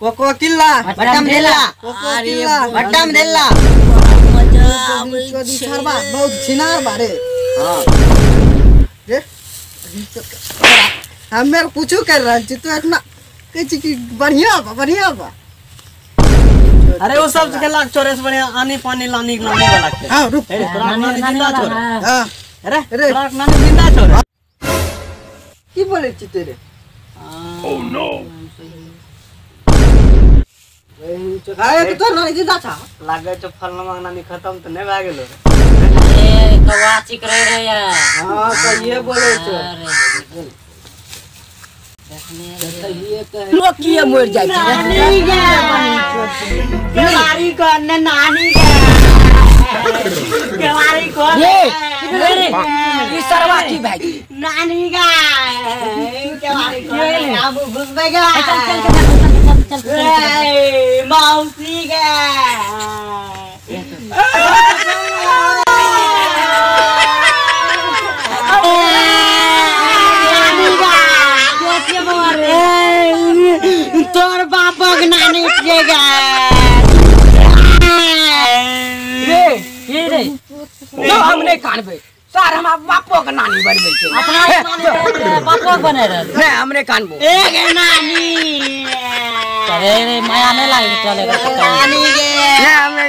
Cocoa किल्ला button देला cocoa किल्ला बटम देला चोदी सरबा बहुत छिनार बारे। हां रे हम मेरे कुछ कर रहा छी तो इतना कह की बढ़िया बा। अरे वो सब के लाग छोरे से बढ़िया आनी पानी लानी वाला के। हां रुक तोरा नानी जिंदा छोरे। हां अरे अरे तोरा नानी जिंदा छोरे की बोले छी तेरे। ओह नो आए तो नानी जिंदा था लागे तो फलनमा नानी खत्म तो नहीं भाग गेलो ए कवा चिक रे यार। हां तो ये बोले छो लोग किए मर जाय छै नानी गे केवारी को ने नानी गे केवारी को ये रे ई सरवा की भाई नानी गे केवारी को अब घुसबे गे चल ए मौसी गे तोर बापक नानी पिएगा रे तो हमने कानबे सर हम बापो के नानी बनबे छै अपना बापो बने रहे नहीं हमने कानबो एक नानी अरे रे माया नहीं लागे चलेगा नानी के हमने